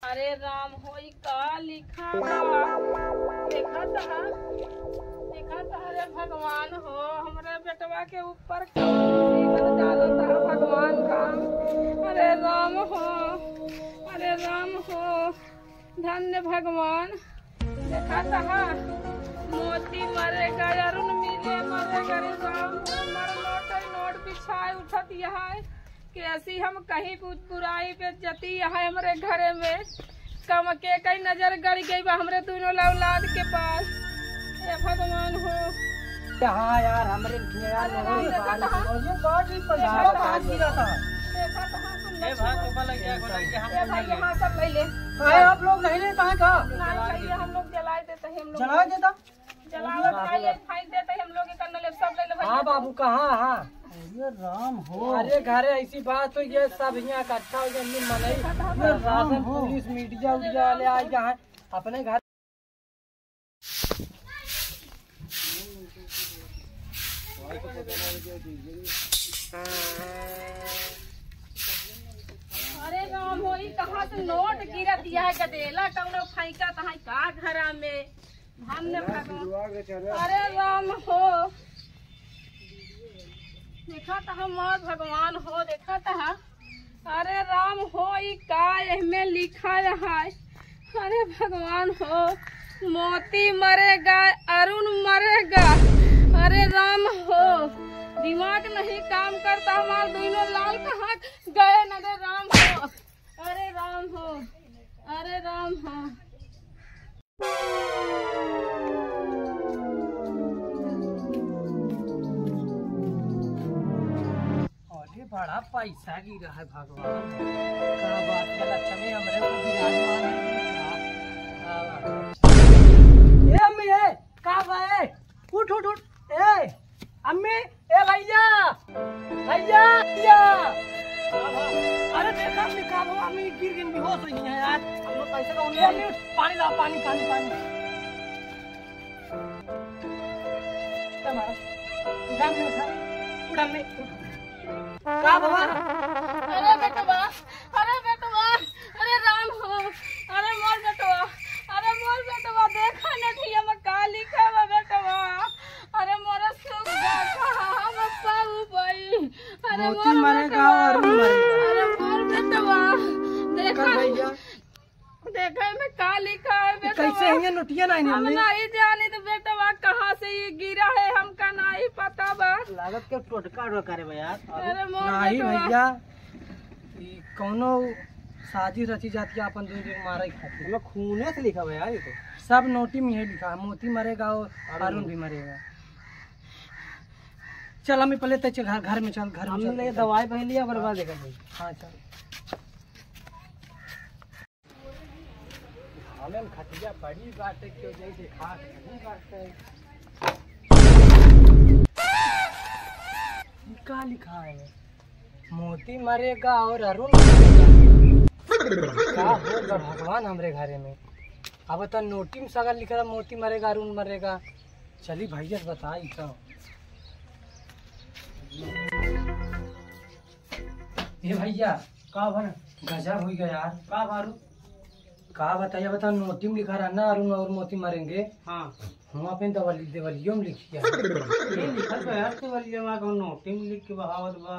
अरे राम होई का लिखा देखा रे भगवान हो हमरे बेटवा के ऊपर भगवान राम। अरे राम हो धन्य भगवान। देखा था मोती मरेगा अरुण मिले मरेगा रे राम। नोट बिछाए उठत यहाँ कैसी हम कहीं बुराई पे जती है हमारे घरे में कम के कई नजर गड़ गई हमरे दोनों औलाद के पास। ये भगवान हो हाँ यार हमरे आप लोग नहीं ले कहाँ हम लोग जला देते हैं जला देता हम लोग सब ले। हाँ बाबू कहाँ हाँ राम हो। अरे घरे ऐसी बात हो ये सब यहाँ इकट्ठा हो गए राशन पुलिस मीडिया उडिया वाले आ यहाँ अपने घर। अरे राम हो कहाँ से नोट गिरा दिया है गदेला कौनो फेंका तहाँ का घरा में धन्य भगवान। अरे राम हो देखा था हमार भगवान हो देखा था। अरे राम हो का में लिखा है। अरे भगवान हो मोती मरेगा अरुण मरेगा। अरे राम हो दिमाग नहीं काम करता हमारे दोनों लाल कहाँ गए न रे राम हो। अरे राम हो अरे राम हो। अरे बड़ा पैसा गिरा है भगवान क्या बात है लक्ष्मी हमरे को विराजमान है। ए अम्मी ए का भाई उठ उठ उठ ए अम्मी ए भैया भैया भैया। अरे देखा अम्मी का वो अम्मी गिर गई बेहोश हुई है यार हम लोग पैसे का उन्हें पानी ला पानी पानी पानी उठा में का बाबा। अरे बेटवा अरे राम हो अरे मोर बेटवा देखा न ठिया में का लिखा है बेटवा। अरे मोर सुख हम पाऊ भाई। अरे मोती मरेगा और अरे मोर बेटवा देखा भैया देखा में का लिखा है बेटवा। कैसे है नोटिया नहीं हम नहीं जाने तो बेटवा कहाँ से ये गिरा है हमका नहीं पता बा। लागत के टोटका डोका रे यार। अरे मोर नहीं बेटवा भैया ई कौनो साजी रची जाती है अपन दूर मारे खातिर मैं खूने से लिखा हुआ यार ये तो सब नोटी में है लिखा मोती मरेगा और अरुण भी मरेगा। चल हमें पहले तो चल घर में चल घर में हमने दवाई पहले लिया बर्बाद देगा भाई। हाँ चल हमें खटिया बड़ी बात है क्यों नहीं देखा नहीं बात है क्या लिखा है मोती मरेगा और अरुण क्या होगा भगवान हमरे घरे में। अब तो नोटी में सगर लिखा मोती मरेगा अरुण मरेगा। चली भैया बताई तो ये भैया का बन गजब हो गया यार का बारू का बताइए बता नोटी में लिखा रहा ना अरुण और मोती मरेंगे। हाँ हम अपने देवलियों में लिखिया लिखल बा यार देवलियों में कौन नोटी में लिख के बहावत बा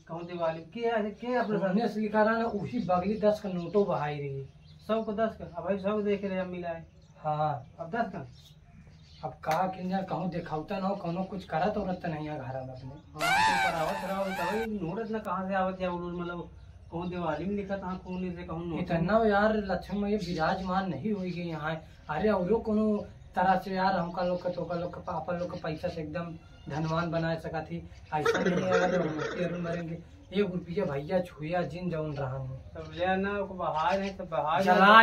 कौन दिवाली के अपने से लिखा रहा ना उसी बगली 10 का नोटो बहाई रही सबको 10 का अब भाई सब देख रहे मिला है। हाँ अब 10 का अब कहा कि कहूँ देखावता ना हो कहूँ कुछ करा तो रत नहीं है घर में अपने। हाँ तो करावत रहो तभी नोट ना कहाँ से आवत है मतलब कौन दिवाली में लिखा था कौन से कहूँ इतना यार लक्ष्मण ये विराजमान नहीं हुई गई यहाँ। अरे और कोनो तरह से यार हमका लोग का तो लोग का अपन लोग का पैसा से एकदम धनवान बना सका थी ऐसा नहीं अगर मोती मरेंगे 1 रुपया भैया छुया जिन जौन रहा हूँ सब लेना बहार है तो बहार जला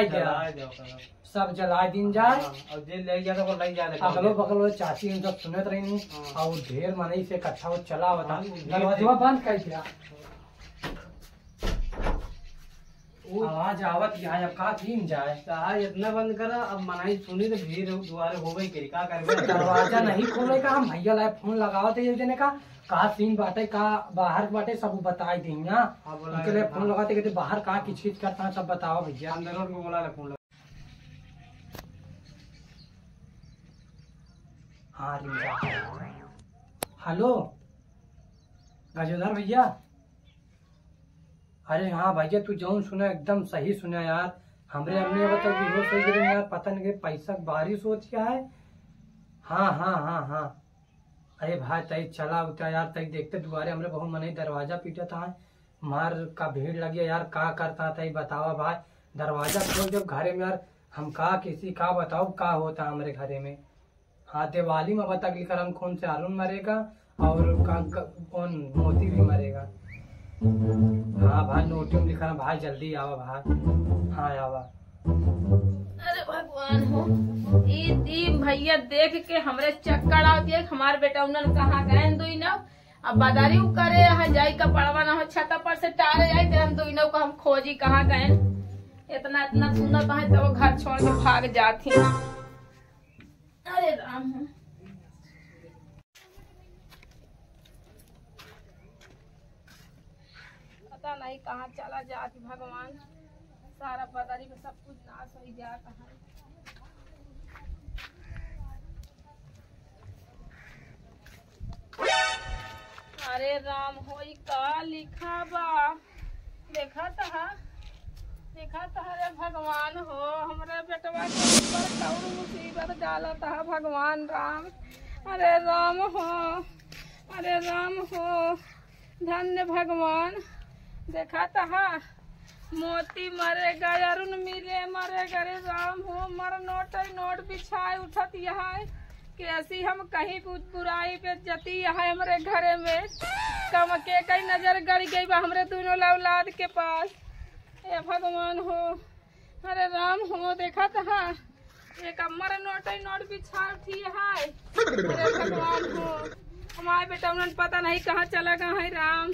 सब जला दिन जाए और जे ले जाता को ले जाए अगलो बगलो चाची हम सब सुनत रही और ढेर मनई से इकट्ठा हो चला बता दरवाजा बंद कर दिया आवाज आवत यहाँ अब का थीम जाए यार इतना बंद करा अब मनाई सुनी तो भीड़ दोबारा हो गई क्या करे दरवाजा नहीं खोले का हम भैया लाए फोन लगाओ थे ये देने का का सीन बाटे का बाहर बाटे सब बताई दी ना। उनके लिए फोन लगाते कहते बाहर का किच करता है सब बताओ भैया। अंदर को बोला फोन। हाँ हेलो गजोधर भैया। अरे हाँ भैया तू जौन सुना एकदम सही सुना यार। हमरे हमने अब तक बेहोश हो गए यार, पता नहीं पैसा बाहरी सोच क्या है। हाँ हाँ हाँ हाँ अरे भाई तई चला उठा यार, तई देखते दुआरे हमरे बहुत मन दरवाजा पीटा था मार का भीड़ लगी यार। का करता तई बतावा भाई, दरवाजा खोल जब घरे में यार हम का किसी का बताओ का होता हमारे घरे में। हाँ दिवाली में बता लिखा हम कौन से अरुण मरेगा और कौन मोती भी मरेगा। हाँ भाई नोट में लिखा भाई जल्दी आवा भाई। हाँ आवा। अरे भगवान हो ई भैया देख के हमरे चक्कर आ दिए। हमारे बेटा उन्होंने कहाँ गए दुई नौ अब बादारी करे है जाई का पड़वा ना हो छत पर से टारे आई तेरन दुई नौ को हम खोजी कहाँ गए। इतना इतना सुंदर कहा तो वो घर छोड़ के भाग जाती। अरे राम पता नहीं कहाँ चला जाती भगवान। सारा बादारी में सब कुछ नाश हो जाता है। अरे राम होई का लिखा बा देखा रे भगवान हो हमरे बेटवा के ऊपर कौन मुसीबत डाला था भगवान राम। अरे राम हो धन्य भगवान। देखा था मोती मरेगा अरुण मिले मरेगा। रे राम हो मर नोट बिछाए उठत यहाँ कैसी हम कहीं बुराई पे जती है हमारे घरे में। कम के कई नजर गड़ गई बा हमरे दोनों औलाद के पास। ए भगवान हो अरे राम हो देखा था एक अमर नोट बिछा उठी है। अरे भगवान हो हमारे बेटा उन्होंने पता नहीं कहाँ चला गया है राम।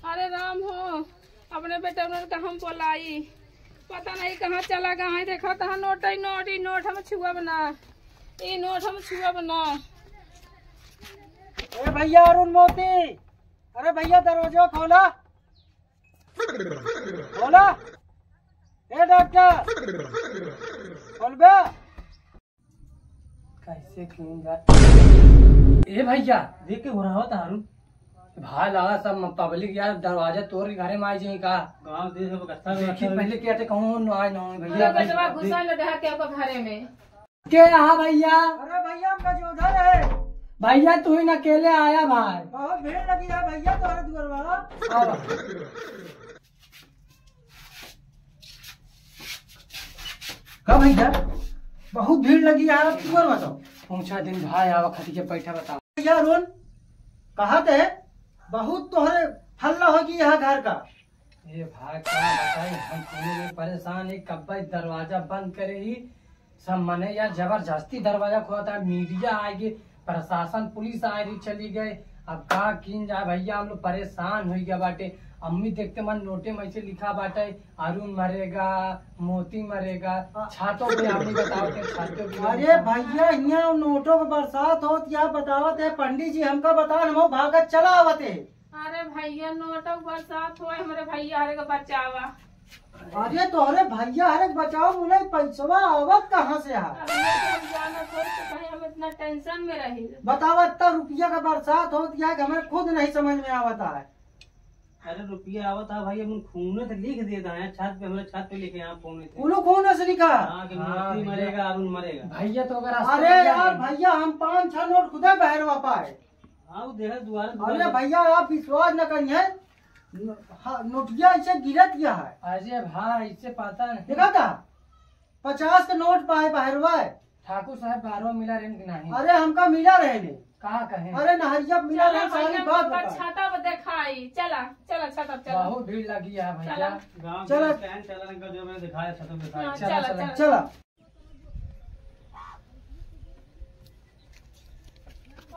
अरे राम हो अपने बेटा उन्होंने हम बोलाई पता नहीं कहाँ चला गया है। देखा था नोट हम छुआ बना ये नोट हम छुआ बना। अरे भैया अरुण मोती। अरे भैया दरवाजा खोला खोला। ए डॉक्टर खोल बे। कैसे क्यों जा ए भैया देख के हो रहा होता अरुण भाई लगा सब पब्लिक यार दरवाजा तोड़ के घरे में आई जाए का गांव देश में कस्ता देखी पहले क्या थे कहूं ना भैया बेटवा घुसा न रहा के घरे में के रहा भैया। अरे भैया हम गजोधर है भैया तू ही अकेले आया भाई बहुत भीड़ लगी है भैया तुम्हारे दुआर वाला। कब भैया बहुत भीड़ लगी है आप दुआर बताओ। पूछा दिन भाई आवा खती के पैठा बताओ भैया अरुण कहा थे बहुत तोहरे हल्ला होगी यहाँ घर का। ये भाई क्या बताए हम पूरे परेशान है कब दरवाजा बंद करे ही सब मने यार जबरदस्ती दरवाजा खोलता है। मीडिया आएगी प्रशासन पुलिस आ रही चली गए अब कहा किन जाए भैया हम लोग परेशान हो गया बाटे। अम्मी देखते मन नोटे में ऐसे लिखा बाटे अरुण मरेगा मोती मरेगा छातों पे अम्मी बताओ के छातों पे। अरे भैया यहाँ नोटों पे बरसात हो या बतावत है पंडित जी हमका बता हम भागत चला आवते। अरे भैया नोटों बरसात हो हमारे भैया हरे का बचावा। अरे तोहरे भैया हरे बचाओ मुझे पैसवा आवत कहाँ से है। हम इतना टेंशन में रही बताओ इतना रुपया का बरसात होती है हमें खुद नहीं समझ में आवता है। अरे रुपया आवता भाई हम खून से लिख देता है छत पे हमारे छत पे लिखे यहाँ खून से लिखा मोती मरेगा अरुण मरेगा भैया तो अगर। अरे यार भैया हम 5-6 नोट खुदा बहरवा पाए। हाँ देखा दुआर। अरे भैया आप विश्वास न करिए नोटिया ऐसे गिरत गया है। अरे भाई इससे पता नहीं देखा था 50 का नोट पाए बहरवा ठाकुर साहब 12 मिला रहे नहीं। अरे हमका मिला रहे ने कहा कहे। अरे नहरिया मिला रहे सारी बात छाता पर दिखाई चला छाता चला बहुत भीड़ लगी है भैया। चला जो मैंने दिखाया छत में दिखाया चला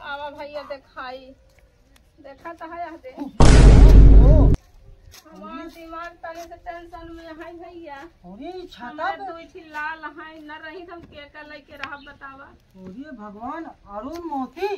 आवा भैया दिखाई देखा तो है हमारा दिमाग तले से टेंशन में है भैया। छाता पे लाल है न रही हम के लेके रहा बतावा। भगवान अरुण मोती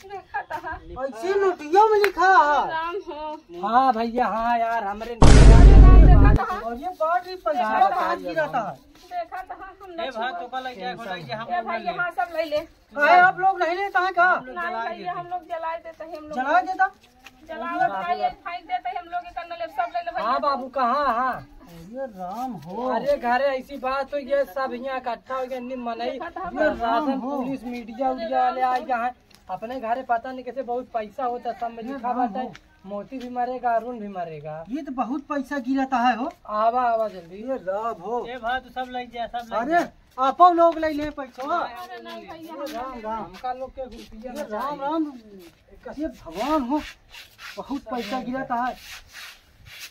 देखा था ऐसे नोटियों में लिखा है। राम हो। हाँ भैया हाँ यार हमारे देखा था और ये बड़ी पैसा कहाँ गिराता है। देखा था हम ए भाई तो कल क्या खोला कि हम ए भाई यहाँ सब ले ले। काहे आप लोग नहीं ले कहाँ का नहीं भैया हम लोग जला देते हैं हम लोग जला देता। जलावत खाइए फेंक देते हैं हम लोग के करने ले सब ले ले भैया। हाँ बाबू कहाँ हाँ ये राम हो। अरे घरे ऐसी बात तो ये सब यहाँ इकट्ठा हो गया मनई ये राशन पुलिस मीडिया उडिया वाले आ गया है अपने घरे पता नहीं कैसे बहुत पैसा होता सब में लिखा बात है मोती भी मरेगा अरुण भी मरेगा। ये तो बहुत पैसा गिराता है हो। आवा आवा जल्दी ये राम हो। ए भाई तो सब लग गया सब लग अरे आपो लोग ले ले पैसा। अरे नहीं भैया राम राम हमका लोग के रुपया राम राम ये भगवान हो बहुत पैसा गिराता है।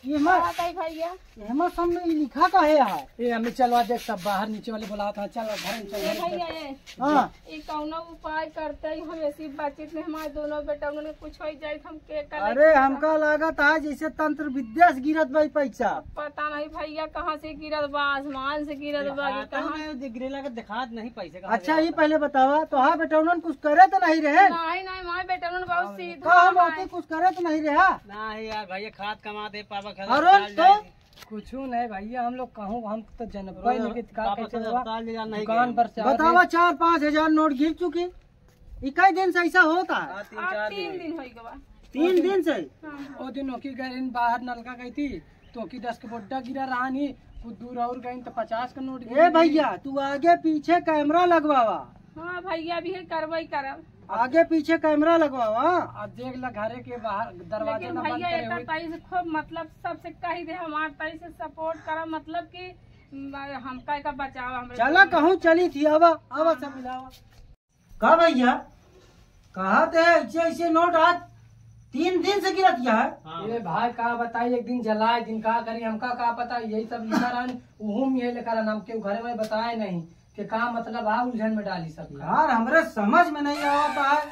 ये मत भैया हेमा सब में लिखा का है यार। ये हमें चलवा देख सब बाहर नीचे वाले बोला था चलो घर में ये चलो। भैया ये हाँ ये कौनो उपाय करते ही हम ऐसी बातचीत में हमारे दोनों बेटा ने कुछ हो जाए हम के कर अरे हमका लागत है जैसे तंत्र विद्या से गिरत भाई पैसा। पता नहीं भैया कहाँ से गिरत बा आसमान से गिरत बा कि कहाँ गिरेला के दिखात नहीं पैसे का। अच्छा ये पहले बतावा तो हाँ बेटा उन्होंने कुछ करे तो नहीं रहे। नहीं नहीं हमारे बेटा ने बहुत सीधा कहा बातें कुछ करे तो नहीं रहा। नहीं यार भैया खाद कमाते पापा अरुण तो कुछ नहीं भैया हम लोग कहूँ हम तो जनपद दुकान पर से बतावा 4-5 हजार नोट गिर चुकी इक्कीस दिन से ऐसा होता है। 3 दिन हो गया 3 दिन से हाँ। वो दिन की गए बाहर नलका गई थी तो की 10 का बोड्डा गिरा रहा नहीं कुछ दूर और गई तो 50 का नोट। ए भैया तू आगे पीछे कैमरा लगवावा। हाँ भैया भी है करवाई करब आगे पीछे कैमरा लगवावा अब देख ला घरे के बाहर दरवाजे लेकिन भैया एता ताई से खूब मतलब सबसे कही दे हमार ताई से सपोर्ट करा मतलब कि हमका का बचाव हमरे। चला कहूँ चली थी आवा आवा सब मिलावा का भैया कहा थे ऐसे ऐसे नोट आज 3 दिन से गिरा दिया है। ये भाई का बताई एक दिन जलाए दिन का करी हमका का पता यही सब लिखा रहा ये लिखा रहा हमके घरे में बताए नहीं कि का मतलब आ उलझन में डाली सब यार हमरे समझ में नहीं आता है।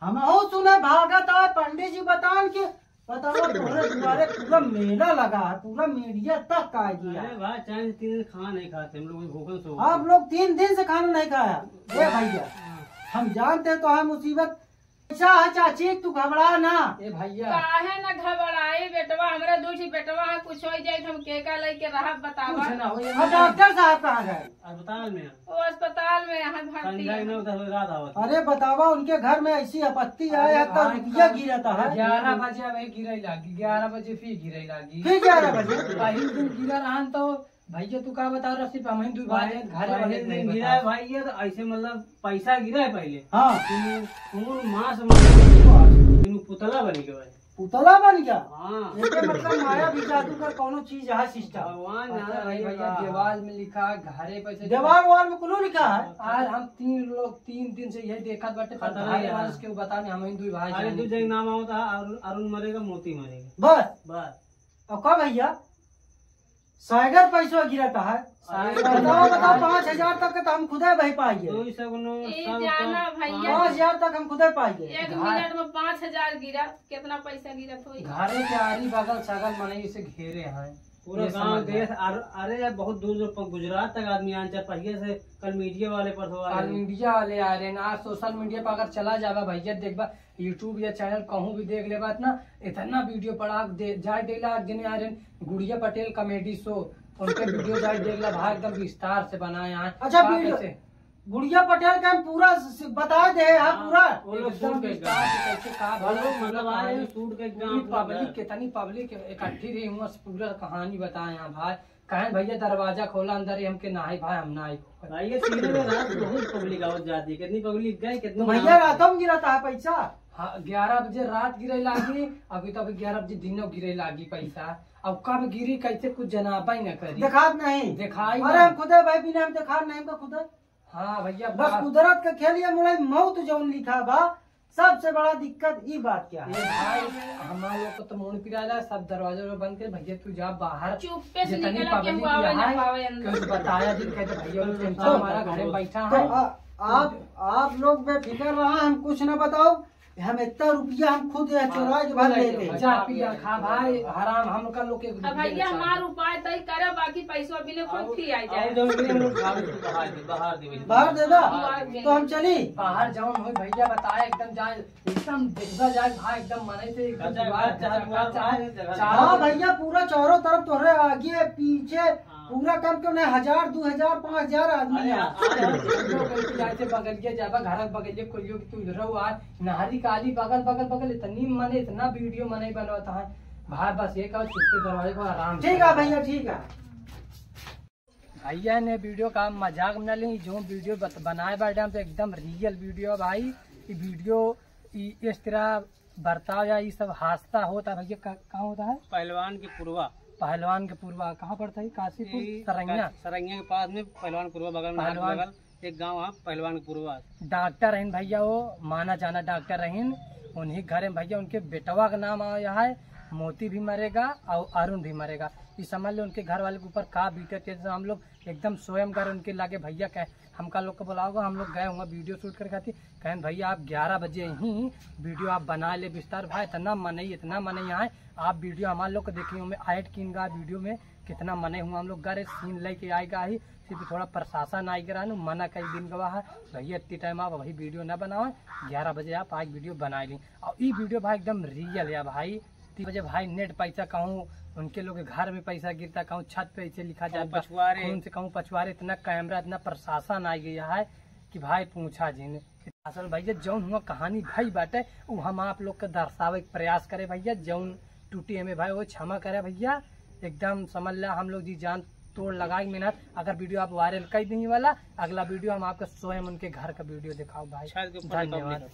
हम सुने भागत है पंडित जी बतान के बताओ तुम्हारे द्वारे पूरा मेला लगा है पूरा मीडिया तक आ गया। अरे भाई 3 दिन खाना नहीं खाते हम लोग भूखे सो। आप लोग 3 दिन से खाना नहीं खाया। ये भैया हम जानते तो है मुसीबत ऐसा है चाची तू घबरा ना। ए भैया काहे ना घबराए बेटवा हमरे दूसरी बेटवा है कुछ हो जाए हम के का लेके रहा बतावा। डॉक्टर साहब कहाँ गए। अस्पताल में वो अस्पताल में यहाँ भर्ती है। रात आवत। अरे बतावा उनके घर में ऐसी आपत्ति आया है तो रुपया गिरता है। 11 बजे भाई गिरे लागी 11 बजे फिर गिरे लागी फिर 11 बजे पहले दिन गिरा रहा तो भैया तू का बता रहा सिर्फ हम दो भाई घर वाले नहीं गिरा है भाई ये तो ऐसे मतलब पैसा गिरा है पहले। हाँ मास पुतला बन गया पुतला बन गया। हाँ मतलब माया भी जादू का कोनो चीज है सिस्टम भगवान भैया दीवार में लिखा है घरे पे दीवार वाल में कुछ लिखा है। आज हम 3 लोग 3 दिन से यही देखा बटे उसके बता हम हिंदू भाई अरे 2 जगह नाम होता अरुण मरेगा मोती मरेगा बस अब कब भैया सागर पैसा गिरता है। बताओ 5,000 तक तो हम खुदे भाई पाएंगे। 5,000 तक हम खुदे पाएंगे। 1 मिनट में 5,000 गिरा कितना पैसा गिरा तो घरे के आरी बगल सगल मनई से घेरे हैं पूरा गांव देश। अरे यार बहुत दूर दूर गुजरात तक आदमी आने पहिए से कल मीडिया वाले पर कल मीडिया वाले आ रहे ना सोशल मीडिया पर अगर चला जावा भैया देखबा यूट्यूब या चैनल कहूँ भी देख ले बात ना इतना वीडियो पड़ा जाए देला जने आ रहे गुड़िया पटेल कॉमेडी शो उनके वीडियो जाए देख ला भाई एकदम विस्तार से बनाए हैं। अच्छा गुड़िया पटेल का पूरा बता दे पूरा पब्लिक कितनी पब्लिक इकट्ठी रही पूरा कहानी बताए यहाँ भाई कहें भैया दरवाजा खोला अंदर हमके नहाई भाई हम नहाई भाई सीधे में रात बहुत पब्लिक आवत जाती है कितनी पब्लिक गए कितनी भैया रातों में गिरता है पैसा। हाँ 11 बजे रात गिरे लागी अभी तो 11 बजे दिनों गिरे लागी पैसा अब कब गिरी कैसे कुछ जनाबा ही न करी दिखात नहीं दिखाई अरे हम खुदे भाई बिना हम दिखा नहीं हमका खुदे। हाँ भैया बस कुदरत का खेल ये मुझे मौत जौन लिखा बा सबसे बड़ा दिक्कत ये बात क्या है भाई हमारे लोग को तो मुंह पिराला सब दरवाजे बंद कर भैया तू जा बाहर चुप्पे से निकला के हुआ है ना पावे अंदर बताया दिन कहते भैया हमारा घर में बैठा है। आप लोग बेफिक्र रहा हम कुछ न बताओ हम इतना रुपया हम खुद चुरा के भर लेते। जा पिया खा भाई हराम हम का लोग के अब भैया हमार उपाय तय करे, बाकी पैसा बिना खुद ही आ जाए। बाहर दे दो तो हम चली। बाहर जाऊं हो भैया बताए एकदम जाए एकदम देखा जाए भाई एकदम मने से हाँ भैया पूरा चारों तरफ तोरे आगे पीछे पूरा कम क्यों नहीं 1000 2000 5000 आदमी जाए बगलिए जाबा घर बगलिए कोलियो तू रहो आज नहरी काली बगल बगल बगल इतनी मने इतना वीडियो मने बनवाता है भाई। बस ये कहो चुपके दरवाजे को आराम। ठीक है भैया ठीक है। भैया ने वीडियो का मजाक बना ली, जो वीडियो बनाए बैठे हम तो एकदम रियल वीडियो भाई। ये वीडियो इस तरह बर्ताव या ये सब हादसा होता भैया कहाँ होता है? पहलवान के पूर्वा कहाँ पड़ता है? काशीपुर सरंगिया के पास में पहलवान पूर्वा बगल में बगल एक गांव है पहलवान के पूर्वा। डॉक्टर रहन भैया, वो माना जाना डॉक्टर रहन। उन्हीं घर में भैया उनके बेटवा का नाम आया है, मोती भी मरेगा और अरुण भी मरेगा। ये समझ लो उनके घर वाले के ऊपर का बीते। हम लोग एकदम स्वयं कर उनके लागे भैया कह हमका लोग को बुलाओगा। हम लोग गए होंगे वीडियो शूट कर खाती, कहें भैया आप 11 बजे ही वीडियो आप बना ले विस्तार भाई। इतना मने यहाँ है आप वीडियो हमारे लोग को देखिए हमें ऐड किन गा वीडियो में कितना मने हुआ। हम लोग गए सीन लेके आएगा ही, सिर्फ थोड़ा प्रशासन आएगा ना मना कई दिन गवा है भैया इतनी टाइम आप वही वीडियो ना बनाओ, 11 बजे आप आज वीडियो बना ली। और ये वीडियो भाई एकदम रियल है भाई। 3 बजे भाई नेट पैसा कहूँ उनके लोग घर में पैसा गिरता, कहूँ छत पे ऐसे लिखा जाए उनसे कहूँ पछुआरे। इतना कैमरा इतना प्रशासन आ गया है कि भाई पूछा जिन असल भैया जौन हुआ कहानी भाई बाटे वो हम आप लोग के दर्शावे के प्रयास करे भैया। जौन टूटी हमें भाई वो क्षमा करे भैया। एकदम समझ ला हम लोग जी जान तोड़ लगाई मेहनत। अगर वीडियो आप वायरल कर नहीं वाला, अगला वीडियो हम आपको स्वयं उनके घर का वीडियो दिखाओ भाई। धन्यवाद।